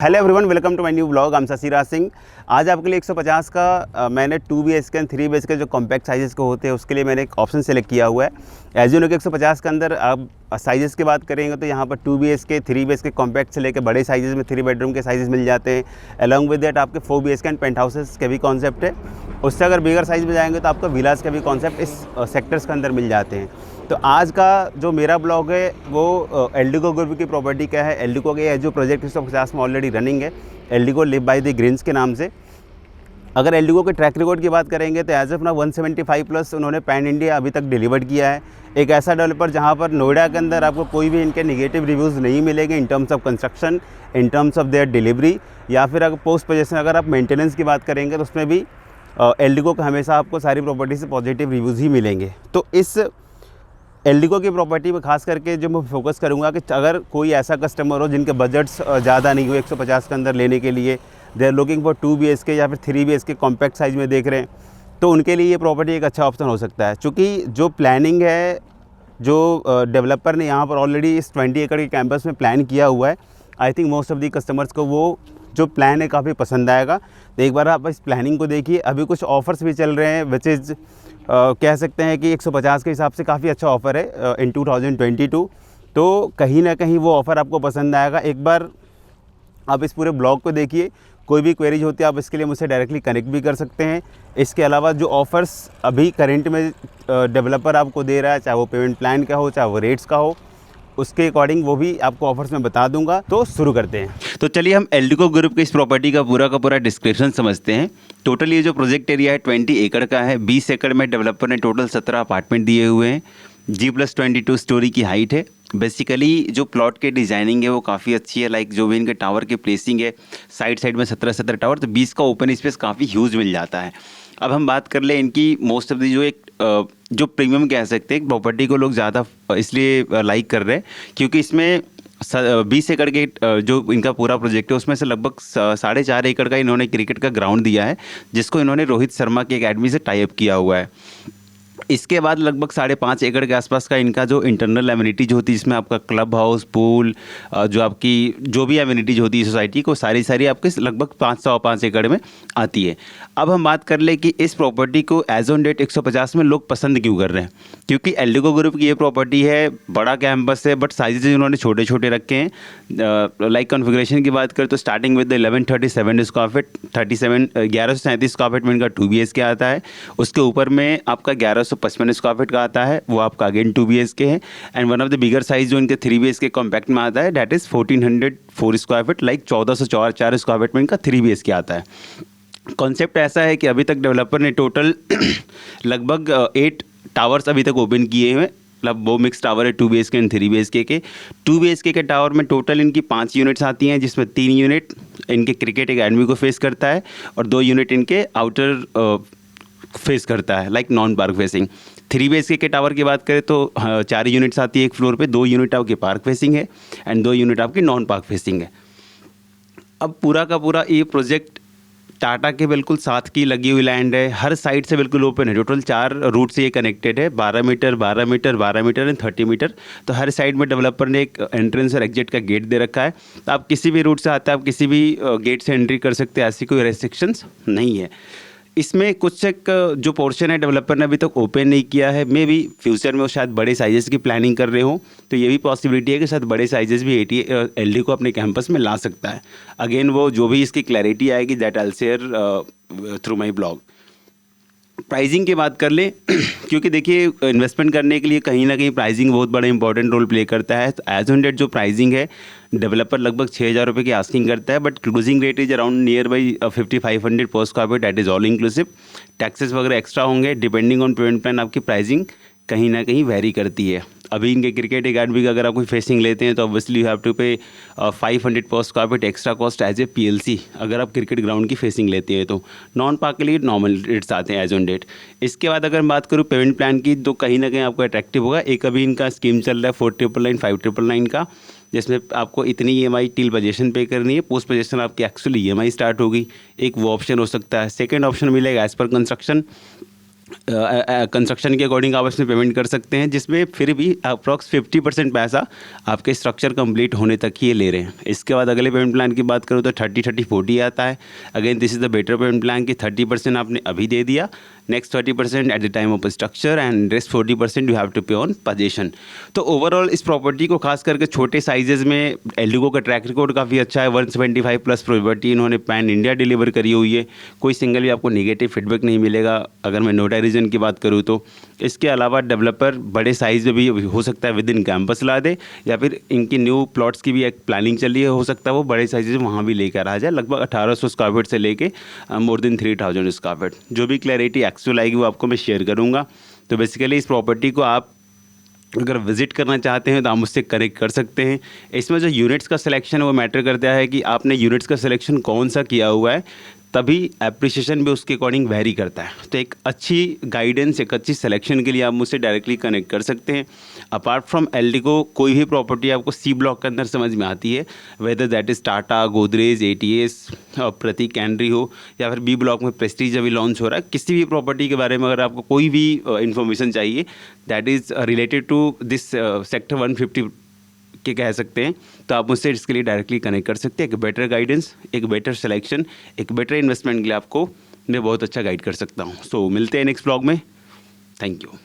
Hello everyone, welcome to my new blog. I am Shashiraj Singh. आज आपके लिए 150 का मैंने 2 BHK एंड 3 BHK जो कॉम्पैक्ट साइज़ को होते हैं उसके लिए मैंने एक ऑप्शन सेलेक्ट किया हुआ है। एज यू नो कि 150 के अंदर आप साइज़ की बात करेंगे तो यहाँ पर 2 BHK 3 BHK कॉम्पैक्ट से लेकर बड़े साइज़ में 3 बेडरूम के साइज़ मिल जाते हैं। अलॉन्ग विद दैट आपके 4 BHK एंड पेंट हाउसेस के भी कॉन्सेप्ट है। उससे अगर बिगर साइज़ में जाएंगे तो आपका विलास के भी कॉन्सेप्ट इस सेक्टर्स के अंदर मिल जाते हैं। तो आज का जो मेरा ब्लॉग है वो एल्डिको ग्रुप की प्रॉपर्टी का है। एल्डिको के जो प्रोजेक्ट 150 में ऑलरेडी रनिंग है, Eldeco live by the greens के नाम से। अगर एल्डिको के ट्रैक रिकॉर्ड की बात करेंगे तो एज ऑफ ना 175 प्लस उन्होंने पैन इंडिया अभी तक डिलीवर्ड किया है। एक ऐसा डेवलपर जहां पर नोएडा के अंदर आपको कोई भी इनके नेगेटिव रिव्यूज़ नहीं मिलेंगे in terms of construction, in terms of their delivery, या फिर अगर पोस्ट पोजेशन अगर आप मेंटेनेंस की बात करेंगे तो उसमें भी एल्डिको का हमेशा आपको सारी प्रॉपर्टी से पॉजिटिव रिव्यूज़ ही मिलेंगे। तो इस एल्डिको की प्रॉपर्टी में खास करके जो मैं फोकस करूंगा कि अगर कोई ऐसा कस्टमर हो जिनके बजट्स ज़्यादा नहीं हो 150 के अंदर लेने के लिए, they are looking for 2 BHK या फिर 3 BHK कॉम्पैक्ट साइज़ में देख रहे हैं, तो उनके लिए ये प्रॉपर्टी एक अच्छा ऑप्शन हो सकता है। क्योंकि जो प्लानिंग है, जो डेवलपर ने यहाँ पर ऑलरेडी इस 20 एकड़ के कैंपस में प्लान किया हुआ है, I think most of the customers को वो जो प्लान है काफ़ी पसंद आएगा। तो एक बार आप इस प्लानिंग को देखिए। अभी कुछ ऑफ़र्स भी चल रहे हैं विच इज़ कह सकते हैं कि 150 के हिसाब से काफ़ी अच्छा ऑफ़र है इन 2022। तो कहीं ना कहीं वो ऑफ़र आपको पसंद आएगा। एक बार आप इस पूरे ब्लॉग को देखिए। कोई भी क्वेरीज होती है आप इसके लिए मुझसे डायरेक्टली कनेक्ट भी कर सकते हैं। इसके अलावा जो ऑफ़र्स अभी करेंट में डेवलपर आपको दे रहा है, चाहे वो पेमेंट प्लान का हो, चाहे वो रेट्स का हो, उसके अकॉर्डिंग वो भी आपको ऑफर्स में बता दूंगा। तो शुरू करते हैं। तो चलिए हम एल्डिको ग्रुप के इस प्रॉपर्टी का पूरा डिस्क्रिप्शन समझते हैं। टोटल ये जो प्रोजेक्ट एरिया है 20 एकड़ का है। 20 एकड़ में डेवलपर ने टोटल 17 अपार्टमेंट दिए हुए हैं। G+22 स्टोरी की हाइट है। बेसिकली जो प्लॉट के डिज़ाइनिंग है वो काफ़ी अच्छी है। लाइक जो भी इनके टावर के प्लेसिंग है, साइड में 17 टावर, तो 20 का ओपन स्पेस काफ़ी ह्यूज मिल जाता है। अब हम बात कर लें इनकी मोस्ट ऑफ दी जो प्रीमियम कह सकते हैं प्रॉपर्टी को लोग ज़्यादा इसलिए लाइक कर रहे हैं क्योंकि इसमें 20 एकड़ के जो इनका पूरा प्रोजेक्ट है उसमें से लगभग 4.5 एकड़ का इन्होंने क्रिकेट का ग्राउंड दिया है, जिसको इन्होंने रोहित शर्मा की एकेडमी से टाई अप किया हुआ है। इसके बाद लगभग 5.5 एकड़ के आसपास का इनका जो इंटरनल एमिनिटीज होती है, इसमें आपका क्लब हाउस, पूल, जो आपकी जो भी एमिनिटीज होती है सोसाइटी को, सारी आपके लगभग 505 एकड़ में आती है। अब हम बात कर ले कि इस प्रॉपर्टी को एज ऑन डेट 150 में लोग पसंद क्यों कर रहे हैं। क्योंकि एल्डिको ग्रुप की ये प्रॉपर्टी है, बड़ा कैंपस है, बट साइजेज इन्होंने छोटे रखे हैं। लाइक कॉन्फ़िगरेशन की बात करें तो starting with 1137 square feet, 1137 square feet में इनका 2 BHK आता है। उसके ऊपर में आपका 1155 स्क्वायर फीट का आता है, वो आपका अगेन 2 BHK है। And one of the bigger size जो इनके 3 BHK कॉम्पैक्ट में आता है, that is 1404 square feet, like 1404 square feet में इनका 3 BHK आता है। कॉन्सेप्ट ऐसा है कि अभी तक डेवलपर ने टोटल लगभग 8 टावर्स अभी तक ओपन किए हुए हैं। मतलब वो मिक्स टावर है 2 BHK एंड 3 BHK के। 2 BHK के टावर में टोटल इनकी 5 यूनिट्स आती हैं, जिसमें 3 यूनिट इनके क्रिकेट एकेडमी को फेस करता है और 2 यूनिट इनके आउटर फेस करता है, like non park facing. 3 BHK के टावर की बात करें तो 4 यूनिट्स आती है एक फ्लोर पे, 2 यूनिट आपकी पार्क फेसिंग है एंड 2 यूनिट आपकी नॉन पार्क फेसिंग है। अब पूरा का पूरा ये प्रोजेक्ट टाटा के बिल्कुल साथ की लगी हुई लैंड है, हर साइड से बिल्कुल ओपन है। टोटल 4 रूट से ये कनेक्टेड है, 12 metre, 12 metre, 12 metre and 30 metre. तो हर साइड में डेवलपर ने एक एंट्रेंस और एग्जिट का गेट दे रखा है। तो आप किसी भी रूट से आते हैं, आप किसी भी गेट से एंट्री कर सकते हैं, ऐसी कोई रेस्ट्रिक्शंस नहीं है। इसमें कुछ एक जो पोर्शन है डेवलपर ने अभी तक ओपन नहीं किया है। मे बी फ्यूचर में वो शायद बड़े साइजेस की प्लानिंग कर रहे हो, तो ये भी पॉसिबिलिटी है कि शायद बड़े साइजेस भी एल्डिको को अपने कैंपस में ला सकता है। अगेन वो जो भी इसकी क्लैरिटी आएगी that I will share through my blog. Pricing की बात कर ले क्योंकि देखिए इन्वेस्टमेंट करने के लिए कहीं ना कहीं प्राइसिंग बहुत बड़ा इंपॉर्टेंट रोल प्ले करता है। तो एज ऑन डेट जो प्राइसिंग है डेवलपर लगभग 6,000 रुपये की आस्किंग करता है, but closing rate is around near by 5500 पर square feet, that is all inclusive. Taxes वगैरह एक्स्ट्रा होंगे, डिपेंडिंग ऑन पेमेंट प्लान आपकी प्राइसिंग कहीं ना कहीं वेरी करती है। अभी इनके क्रिकेट एकेडमी का अगर आप कोई फेसिंग लेते हैं तो obviously you have to pay 500 पर square feet extra cost as a PLC, अगर आप क्रिकेट ग्राउंड की फेसिंग लेते हैं तो। नॉन पार्क के लिए नॉर्मल रेट्स आते हैं एज ऑन डेट। इसके बाद अगर बात करूँ पेमेंट प्लान की तो कहीं ना कहीं आपको अट्रैक्टिव होगा। एक अभी इनका स्कीम चल रहा है 4,999, 5,999 का, जिसमें आपको इतनी EMI टिल पोजेशन पे करनी है, पोस्ट पोजेशन आपकी एक्चुअली EMI स्टार्ट होगी। एक वो ऑप्शन हो सकता है। सेकेंड ऑप्शन मिलेगा एज पर कंस्ट्रक्शन, कंस्ट्रक्शन के अकॉर्डिंग आप इसमें पेमेंट कर सकते हैं, जिसमें फिर भी अप्रॉक्स 50% पैसा आपके स्ट्रक्चर कंप्लीट होने तक ही ये ले रहे हैं। इसके बाद अगले पेमेंट प्लान की बात करूँ तो 30-30-40 आता है। Again this is the better payment plan कि 30% आपने अभी दे दिया, next 30% at the time of structure and rest 40% you have to pay on position. तो ओवरऑल इस प्रॉपर्टी को खास करके छोटे साइजेस में एल्डिको का ट्रैक रिकॉर्ड काफ़ी अच्छा है। 175 प्लस प्रॉपर्टी इन्होंने पैन इंडिया डिलीवर करी हुई है, कोई सिंगल भी आपको नेगेटिव फीडबैक नहीं मिलेगा अगर मैं नोटा रीजन की बात करूँ तो। इसके अलावा डेवलपर बड़े साइज़ में भी हो सकता है विद इन कैंपस ला दे, या फिर इनकी न्यू प्लॉट्स की भी एक प्लानिंग चल रही है, हो सकता है वो बड़े साइज़ वहाँ भी लेकर आ जाए, लगभग 1800 स्क्वायर फीट से लेके मोर देन 3000 स्क्वायर फीट। जो भी क्लैरिटी एक्चुअल आएगी वो आपको मैं शेयर करूँगा। तो बेसिकली इस प्रॉपर्टी को आप अगर विज़िट करना चाहते हैं तो आप मुझसे कनेक्ट कर सकते हैं। इसमें जो यूनिट्स का सिलेक्शन है वो मैटर करता है कि आपने यूनिट्स का सिलेक्शन कौन सा किया हुआ है, तभी एप्रिसिएशन भी उसके अकॉर्डिंग वेरी करता है। तो एक अच्छी गाइडेंस, एक अच्छी सिलेक्शन के लिए आप मुझसे डायरेक्टली कनेक्ट कर सकते हैं। अपार्ट फ्रॉम एल्डिको कोई भी प्रॉपर्टी आपको सी ब्लॉक के अंदर समझ में आती है, whether that is Tata, Godrej, ATS, प्रतीक कैंड्री हो, या फिर बी ब्लॉक में प्रेस्टीज अभी लॉन्च हो रहा है, किसी भी प्रॉपर्टी के बारे में अगर आपको कोई भी इन्फॉर्मेशन चाहिए that is related to this sector 150 के कह सकते हैं, तो आप मुझसे इसके लिए डायरेक्टली कनेक्ट कर सकते हैं। एक बेटर गाइडेंस, एक बेटर सिलेक्शन, एक बेटर इन्वेस्टमेंट के लिए आपको मैं बहुत अच्छा गाइड कर सकता हूँ। सो मिलते हैं नेक्स्ट ब्लॉग में। Thank you.